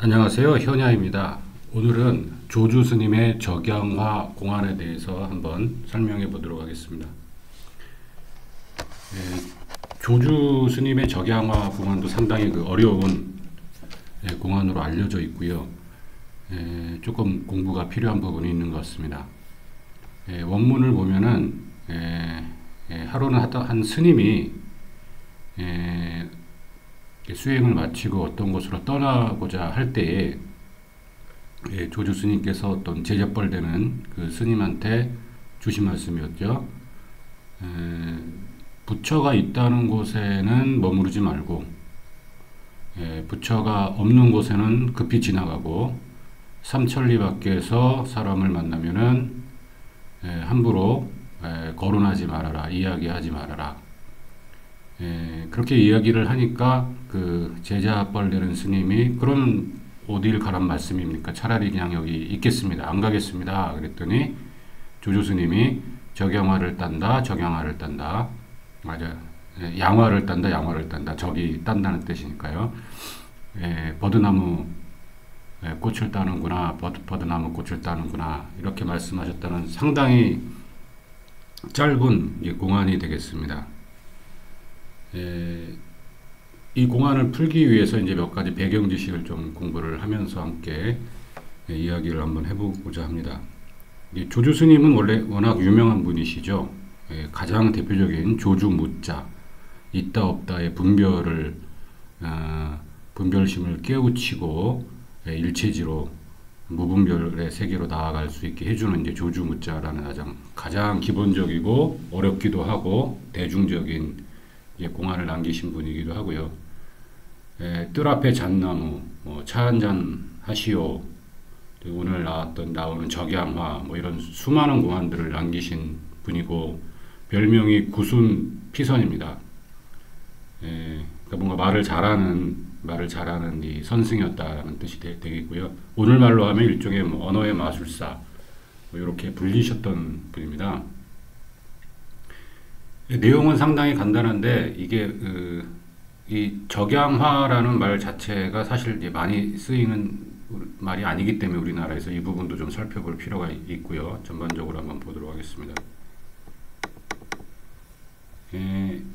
안녕하세요. 현야입니다. 오늘은 조주 스님의 적양화 공안에 대해서 한번 설명해 보도록 하겠습니다. 조주 스님의 적양화 공안도 상당히 어려운 공안으로 알려져 있고요. 조금 공부가 필요한 부분이 있는 것 같습니다. 원문을 보면은 하루는 한 스님이 수행을 마치고 어떤 곳으로 떠나고자 할 때에 조주 스님께서 어떤 제자뻘 되는 그 스님한테 주신 말씀이었죠. 부처가 있다는 곳에는 머무르지 말고 부처가 없는 곳에는 급히 지나가고 삼천리 밖에서 사람을 만나면은 함부로 거론하지 말아라, 이야기하지 말아라. 그렇게 이야기를 하니까 그 제자뻘 되는 스님이 그럼 어딜 가란 말씀입니까? 차라리 그냥 여기 있겠습니다. 안 가겠습니다. 그랬더니 조주 스님이 적양화를 딴다, 적양화를 딴다. 맞아. 양화를 딴다, 양화를 딴다. 적이 딴다는 뜻이니까요. 버드나무 꽃을 따는구나, 버드나무 꽃을 따는구나. 이렇게 말씀하셨다는 상당히 짧은 공안이 되겠습니다. 이 공안을 풀기 위해서 이제 몇 가지 배경 지식을 좀 공부를 하면서 함께 이야기를 한번 해보고자 합니다. 조주 스님은 원래 워낙 유명한 분이시죠. 가장 대표적인 조주 무자, 있다 없다의 분별심을 깨우치고 일체지로 무분별의 세계로 나아갈 수 있게 해주는 이제 조주 무자라는 가장 기본적이고 어렵기도 하고 대중적인 공안을 남기신 분이기도 하고요. 뜰 앞에 잣나무, 차 한잔 하시오, 오늘 나오는 적양화, 이런 수많은 공안들을 남기신 분이고, 별명이 구순피선입니다. 그러니까 뭔가 말을 잘하는 이 선승이었다는 뜻이 되겠고요. 오늘말로 하면 일종의 언어의 마술사, 이렇게 불리셨던 분입니다. 내용은 상당히 간단한데 이게 이 적양화라는 말 자체가 사실 이제 많이 쓰이는 말이 아니기 때문에 우리나라에서 이 부분도 좀 살펴볼 필요가 있고요. 전반적으로 한번 보도록 하겠습니다.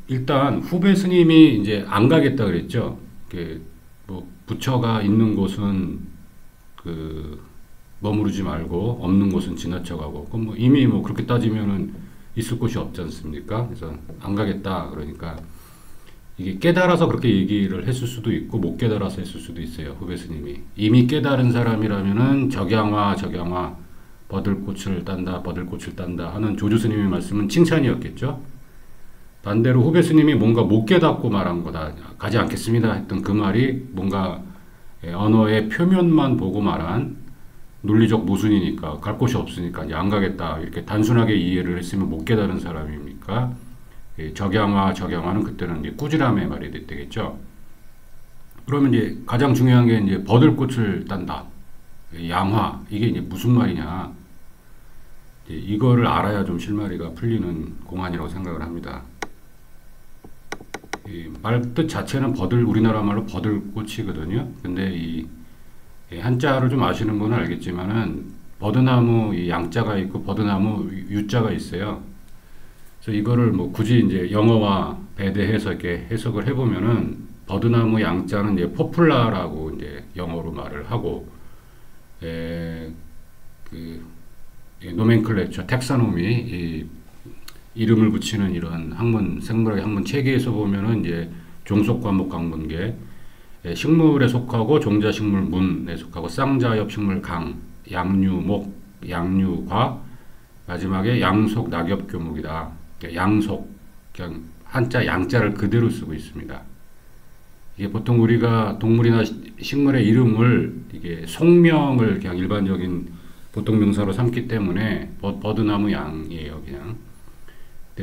일단 후배 스님이 이제 안 가겠다 그랬죠. 부처가 있는 곳은 머무르지 말고 없는 곳은 지나쳐가고 그럼 이미 그렇게 따지면은 있을 곳이 없지 않습니까? 그래서 안 가겠다 그러니까 이게 깨달아서 그렇게 얘기를 했을 수도 있고 못 깨달아서 했을 수도 있어요. 후배 스님이 이미 깨달은 사람이라면은 적양화 버들꽃을 딴다 하는 조주 스님의 말씀은 칭찬이었겠죠. 반대로 후배 스님이 뭔가 못 깨닫고 말한 거다, 가지 않겠습니다 했던 그 말이 뭔가 언어의 표면만 보고 말한 논리적 모순이니까 갈 곳이 없으니까 이제 안 가겠다 이렇게 단순하게 이해를 했으면 못 깨달은 사람입니까? 적양화는 그때는 이제 꾸지람의 말이 되겠죠. 그러면 이제 가장 중요한 게 이제 버들꽃을 딴다, 양화, 이게 이제 무슨 말이냐, 이거를 알아야 좀 실마리가 풀리는 공안이라고 생각을 합니다. 말뜻 자체는 우리나라 말로 버들꽃이거든요. 근데 이 한자를 좀 아시는 분은 알겠지만은 버드나무 이 양자가 있고 버드나무 유자가 있어요. 그래서 이거를 굳이 이제 영어와 배대해서 이렇게 해석을 해보면은 버드나무 양자는 이제 포플라라고 이제 영어로 말을 하고, 노멘클레처, 텍사노미, 이름을 붙이는 이런 생물학의 학문 체계에서 보면은 이제 종속과목 강문계, 식물에 속하고 종자식물문에 속하고 쌍자엽 식물강, 양류목, 양류과, 마지막에 양속 낙엽교목이다. 양속, 그냥 한자 양자를 그대로 쓰고 있습니다. 이게 보통 우리가 동물이나 식물의 이름을 이게 속명을 그냥 일반적인 보통 명사로 삼기 때문에 버드나무 양이에요, 그냥.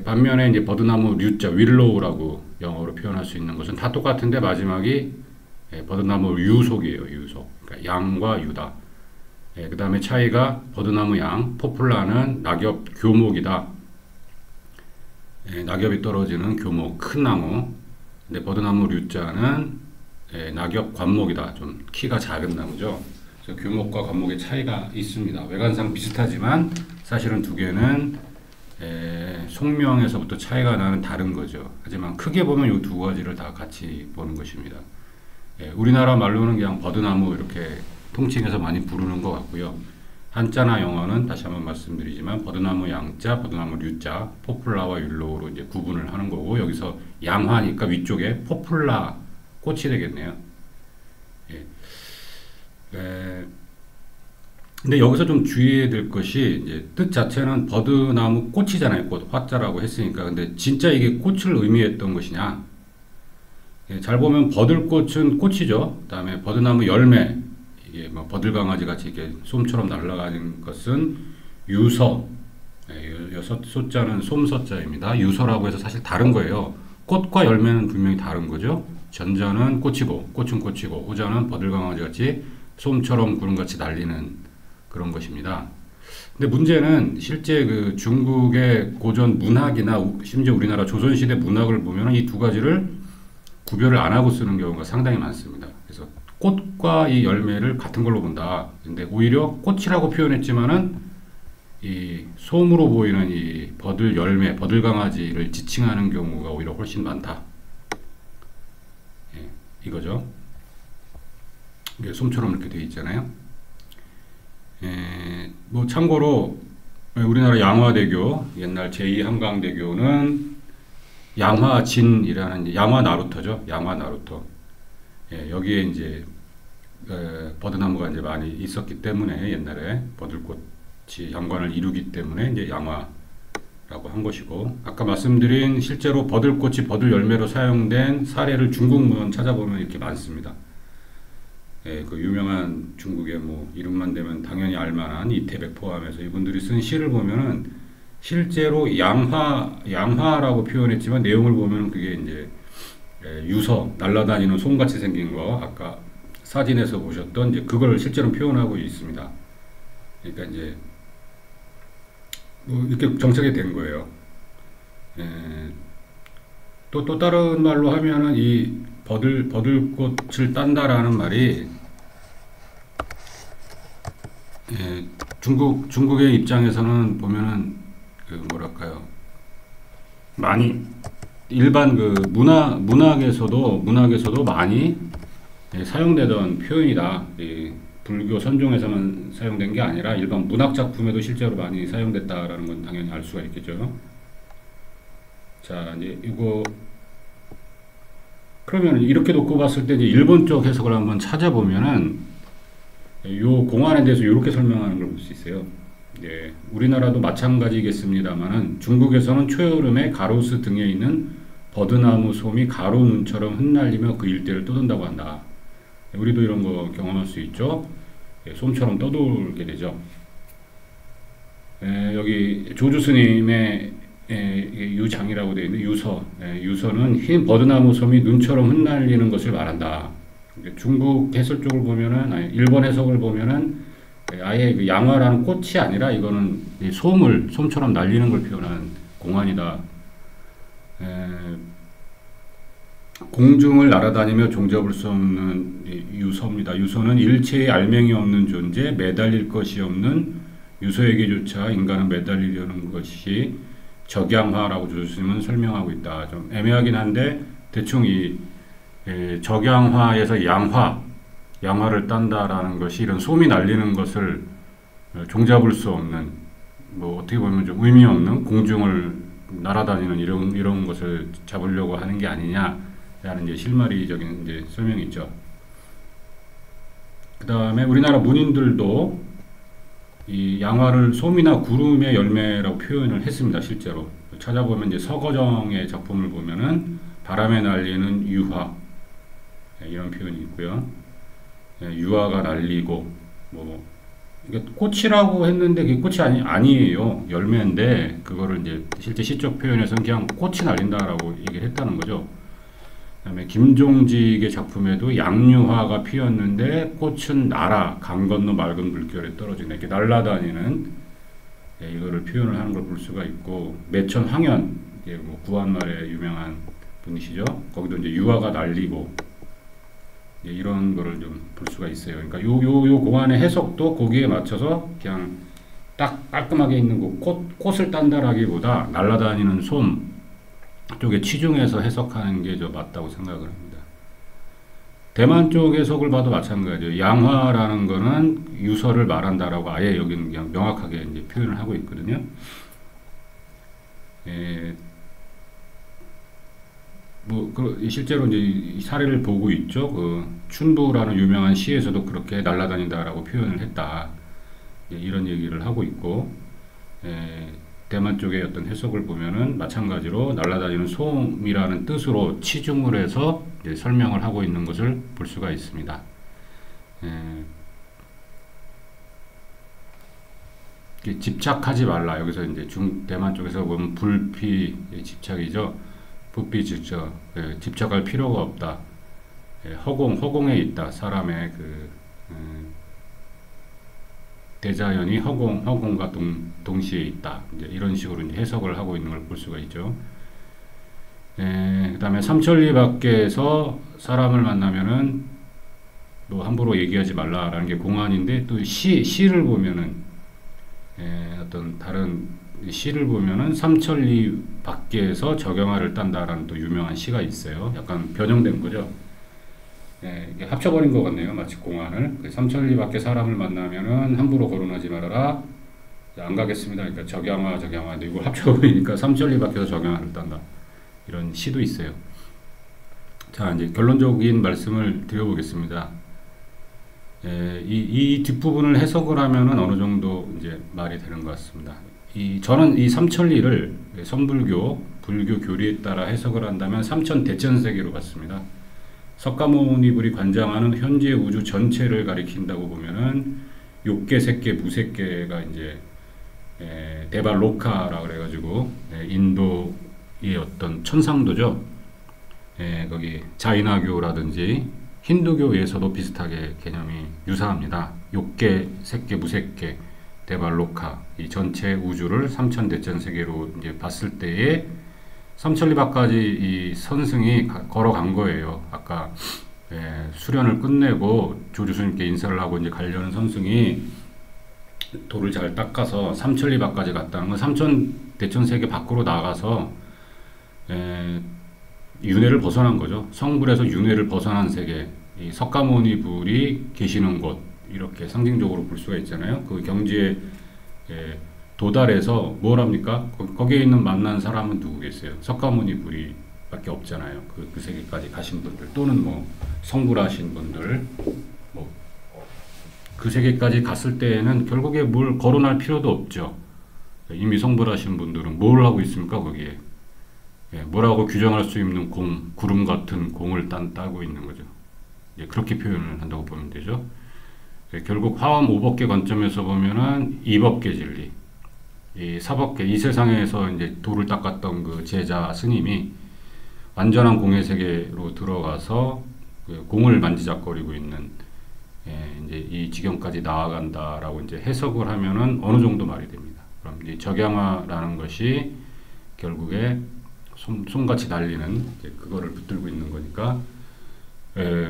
반면에 이제 버드나무 류자, 윌로우라고 영어로 표현할 수 있는 것은 다 똑같은데 마지막이 버드나무 유속이에요. 유속. 그러니까 양과 유다. 그 다음에 차이가 버드나무 양, 포플라는 낙엽 교목이다. 낙엽이 떨어지는 교목, 큰 나무. 근데 버드나무 류자는 낙엽 관목이다. 좀 키가 작은 나무죠. 그래서 교목과 관목의 차이가 있습니다. 외관상 비슷하지만 사실은 두 개는 속명에서부터 차이가 나는 다른 거죠. 하지만 크게 보면 이 두 가지를 다 같이 보는 것입니다. 우리나라 말로는 그냥 버드나무 이렇게 통칭해서 많이 부르는 것 같고요. 한자나 영어는 다시 한번 말씀드리지만 버드나무 양자, 버드나무 류자, 포플라와 율로로 이제 구분을 하는 거고, 여기서 양화니까 위쪽에 포플라 꽃이 되겠네요. 근데 여기서 좀 주의해야 될 것이, 이제 뜻 자체는 버드나무 꽃이잖아요. 꽃 화자라고 했으니까. 근데 진짜 이게 꽃을 의미했던 것이냐? 잘 보면 버들꽃은 꽃이죠. 그다음에 버드나무 열매, 이게 뭐 버들강아지 같이 이렇게 솜처럼 날아가는 것은 유서. 소자는 솜서자입니다. 유서라고 해서 사실 다른 거예요. 꽃과 열매는 분명히 다른 거죠. 전자는 꽃이고, 꽃은 꽃이고, 후자는 버들강아지 같이 솜처럼 구름같이 날리는 그런 것입니다. 근데 문제는 실제 그 중국의 고전 문학이나 심지어 우리나라 조선시대 문학을 보면 이 두 가지를 구별을 안 하고 쓰는 경우가 상당히 많습니다. 그래서 꽃과 이 열매를 같은 걸로 본다. 근데 오히려 꽃이라고 표현했지만은 이 솜으로 보이는 이 버들 열매, 버들강아지를 지칭하는 경우가 오히려 훨씬 많다. 이거죠. 이게 솜처럼 이렇게 되어 있잖아요. 뭐 참고로 우리나라 양화대교, 옛날 제2한강대교는 양화진이라는, 양화 나루터죠. 양화 나루터. 여기에 이제 버드나무가 이제 많이 있었기 때문에 옛날에 버들꽃이 양관을 이루기 때문에 이제 양화라고 한 것이고, 아까 말씀드린 실제로 버들꽃이 버들 열매로 사용된 사례를 중국 문헌 찾아보면 이렇게 많습니다. 그 유명한 중국의 뭐 이름만 대면 당연히 알만한 이태백 포함해서 이분들이 쓴 시를 보면은 실제로 양화라고 표현했지만 내용을 보면 그게 이제 유서, 날아다니는 솜같이 생긴 거, 아까 사진에서 보셨던 이제 그걸 실제로 표현하고 있습니다. 그러니까 이제 뭐 이렇게 정착이 된 거예요. 또 다른 말로 하면은 이 버들꽃을 딴다라는 말이 중국의 입장에서는 보면은 그 뭐랄까요, 많이 일반 그 문학에서도 많이 사용되던 표현이다. 이 불교 선종에서만 사용된 게 아니라 일반 문학 작품에도 실제로 많이 사용됐다라는 건 당연히 알 수가 있겠죠. 자, 이제 이거 그러면 이렇게 놓고 봤을 때 이제 일본 쪽 해석을 한번 찾아보면은 요 공안에 대해서 이렇게 설명하는 걸 볼 수 있어요. 우리나라도 마찬가지겠습니다만은 중국에서는 초여름에 가로수 등에 있는 버드나무 솜이 가로 눈처럼 흩날리며 그 일대를 떠돈다고 한다. 우리도 이런 거 경험할 수 있죠. 솜처럼 떠돌게 되죠. 여기 조주 스님의 유장이라고 되어 있는 유서, 유서는 흰 버드나무 솜이 눈처럼 흩날리는 것을 말한다. 중국 해설 쪽을 보면은, 일본 해석을 보면은 아예 그 양화라는 꽃이 아니라 이거는 솜처럼 날리는 걸 표현한 공안이다. 공중을 날아다니며 종잡을 수 없는 유서입니다. 유서는 일체의 알맹이 없는 존재, 매달릴 것이 없는 유서에게조차 인간은 매달리려는 것이 적양화라고 조수님은 설명하고 있다. 좀 애매하긴 한데 대충 이 적양화에서 양화를 딴다라는 것이 이런 솜이 날리는 것을 종잡을 수 없는, 뭐 어떻게 보면 좀 의미 없는 공중을 날아다니는 이런 것을 잡으려고 하는 게 아니냐라는 이제 실마리적인 이제 설명이 있죠. 그 다음에 우리나라 문인들도 이 양화를 솜이나 구름의 열매라고 표현을 했습니다. 실제로 찾아보면 이제 서거정의 작품을 보면은 바람에 날리는 유화, 이런 표현이 있고요. 유화가 날리고, 뭐 이게 꽃이라고 했는데 그게 꽃이 아니에요. 열매인데 그거를 이제 실제 시적 표현에서는 그냥 꽃이 날린다라고 얘기를 했다는 거죠. 그다음에 김종직의 작품에도 양유화가 피었는데 꽃은 날아 강 건너 맑은 물결에 떨어지네, 이렇게 날아다니는 이거를 표현을 하는 걸 볼 수가 있고, 매천 황현, 뭐 구한말의 유명한 분이시죠. 거기도 이제 유화가 날리고, 이런 거를 좀 볼 수가 있어요. 그러니까 요 공안의 해석도 거기에 맞춰서 그냥 딱 깔끔하게 있는 거 꽃을 딴다라기보다 날아다니는 솜 쪽에 치중해서 해석하는 게 저 맞다고 생각을 합니다. 대만 쪽 해석을 봐도 마찬가지예요. 양화라는 거는 유서를 말한다라고 아예 여기는 그냥 명확하게 이제 표현을 하고 있거든요. 실제로 이제 이 사례를 보고 있죠. 그 춘부라는 유명한 시에서도 그렇게 날아다닌다라고 표현을 했다. 이런 얘기를 하고 있고, 대만 쪽의 어떤 해석을 보면은 마찬가지로 날아다니는 솜이라는 뜻으로 치중을 해서 이제 설명을 하고 있는 것을 볼 수가 있습니다. 집착하지 말라. 여기서 이제 대만 쪽에서 보면 불피 집착이죠. 부피 집착, 집착할 필요가 없다. 허공에 있다. 사람의 대자연이 허공과 동시에 있다. 이제 이런 식으로 이제 해석을 하고 있는 걸 볼 수가 있죠. 그 다음에 삼천리 밖에서 사람을 만나면은 뭐 함부로 얘기하지 말라라는 게 공안인데, 또 시를 보면은 어떤 다른 시를 보면은 삼천리 밖에서 적영화를 딴다라는 또 유명한 시가 있어요. 약간 변형된 거죠. 이게 합쳐버린 것 같네요. 마치 공안을. 삼천리 밖에 사람을 만나면은 함부로 거론하지 말아라. 안 가겠습니다. 그러니까 적영화. 이걸 합쳐버리니까 삼천리 밖에서 적영화를 딴다. 이런 시도 있어요. 자, 이제 결론적인 말씀을 드려보겠습니다. 이 뒷부분을 해석을 하면은 어느 정도 이제 말이 되는 것 같습니다. 저는 이 삼천리를 선불교, 불교 교리에 따라 해석을 한다면 삼천대천세계로 봤습니다. 석가모니불이 관장하는 현재 우주 전체를 가리킨다고 보면은 욕계, 색계, 무색계가 이제 데발로카라 그래가지고 인도의 어떤 천상도죠. 거기 자이나교라든지 힌두교에서도 비슷하게 개념이 유사합니다. 욕계, 색계, 무색계, 데발로카, 이 전체 우주를 삼천대천세계로 이제 봤을 때에 삼천리밖까지 이 선승이 걸어간 거예요. 아까 수련을 끝내고 조주스님께 인사를 하고 이제 가려는 선승이 돌을 잘 닦아서 삼천리밖까지 갔다는 건 삼천대천세계 밖으로 나가서 윤회를 벗어난 거죠. 성불에서 윤회를 벗어난 세계, 이 석가모니불이 계시는 곳, 이렇게 상징적으로 볼 수가 있잖아요. 그 경지에 도달해서 뭘 합니까? 거기에 있는 만난 사람은 누구겠어요? 석가모니불이 밖에 없잖아요. 그 세계까지 가신 분들, 또는 뭐 성불하신 분들, 뭐 그 세계까지 갔을 때에는 결국에 뭘 거론할 필요도 없죠. 이미 성불하신 분들은 뭘 하고 있습니까? 거기에 뭐라고 규정할 수 있는 구름 같은 공을 따고 있는 거죠. 그렇게 표현을 한다고 보면 되죠. 결국 화엄 오법계 관점에서 보면은 이법계 진리, 이 사법계, 이 세상에서 이제 돌을 닦았던 그 제자 스님이 완전한 공의 세계로 들어가서 그 공을 만지작거리고 있는 이제 이 지경까지 나아간다라고 이제 해석을 하면은 어느 정도 말이 됩니다. 그럼 이제 적양화라는 것이 결국에 솜같이 달리는 그거를 붙들고 있는 거니까,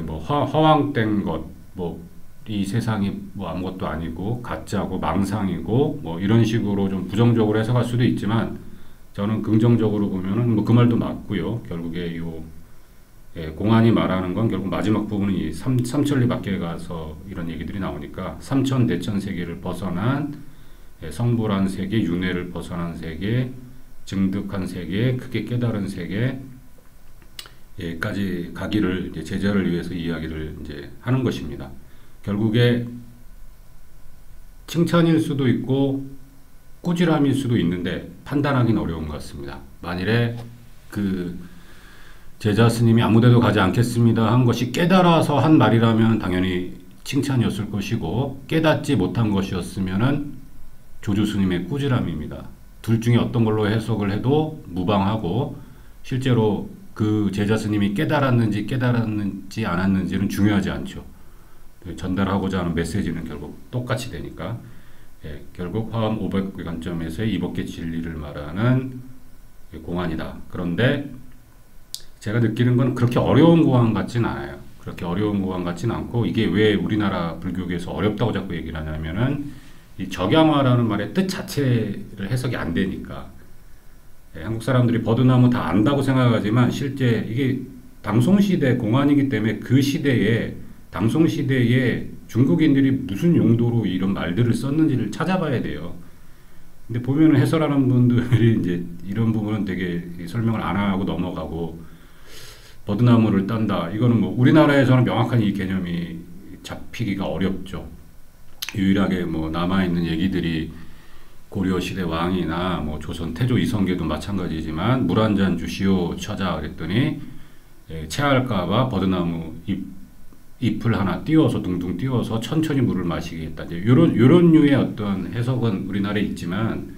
뭐 허황된 것, 뭐 이 세상이 뭐 아무것도 아니고 가짜고 망상이고 뭐 이런 식으로 좀 부정적으로 해석할 수도 있지만, 저는 긍정적으로 보면은 뭐 그 말도 맞고요. 결국에 요 공안이 말하는 건 결국 마지막 부분은 이 삼천리 밖에 가서 이런 얘기들이 나오니까 삼천대천 세계를 벗어난 성불한 세계, 윤회를 벗어난 세계, 증득한 세계, 크게 깨달은 세계까지 가기를 이제 제자를 위해서 이야기를 이제 하는 것입니다. 결국에 칭찬일 수도 있고 꾸지람일 수도 있는데 판단하기는 어려운 것 같습니다. 만일에 그 제자 스님이 아무데도 가지 않겠습니다 한 것이 깨달아서 한 말이라면 당연히 칭찬이었을 것이고, 깨닫지 못한 것이었으면은 조주 스님의 꾸지람입니다. 둘 중에 어떤 걸로 해석을 해도 무방하고, 실제로 그 제자 스님이 깨달았는지 않았는지는 중요하지 않죠. 전달하고자 하는 메시지는 결국 똑같이 되니까, 결국 화엄 500개 관점에서의 이법계 진리를 말하는 공안이다. 그런데 제가 느끼는 건 그렇게 어려운 공안 같진 않아요. 그렇게 어려운 구간 같지는 않고 이게 왜 우리나라 불교계에서 어렵다고 자꾸 얘기를 하냐면은 이 적양화라는 말의 뜻 자체를 해석이 안 되니까 한국 사람들이 버드나무 다 안다고 생각하지만 실제 이게 당송시대 공안이기 때문에 그 시대에 당송시대에 중국인들이 무슨 용도로 이런 말들을 썼는지를 찾아봐야 돼요. 근데 보면은 해설하는 분들이 이제 이런 부분은 되게 설명을 안 하고 넘어가고 버드나무를 딴다. 이거는 뭐 우리나라에서는 명확한 이 개념이 잡히기가 어렵죠. 유일하게 뭐 남아있는 얘기들이 고려시대 왕이나 뭐 조선 태조 이성계도 마찬가지지만 물 한 잔 주시오 처자 그랬더니 체할까봐 버드나무 잎을 하나 띄워서 둥둥 띄워서 천천히 물을 마시게 했다. 이런 류의 어떤 해석은 우리나라에 있지만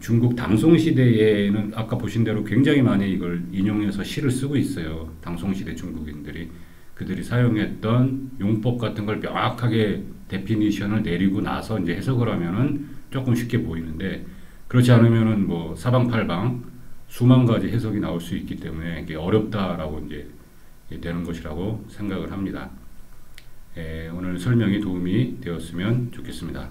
중국 당송 시대에는 아까 보신 대로 굉장히 많이 이걸 인용해서 시를 쓰고 있어요. 당송 시대 중국인들이 그들이 사용했던 용법 같은 걸 명확하게 데피니션을 내리고 나서 이제 해석을 하면은 조금 쉽게 보이는데 그렇지 않으면은 뭐 사방팔방 수만 가지 해석이 나올 수 있기 때문에 이게 어렵다라고 이제 되는 것이라고 생각을 합니다. 오늘 설명이 도움이 되었으면 좋겠습니다.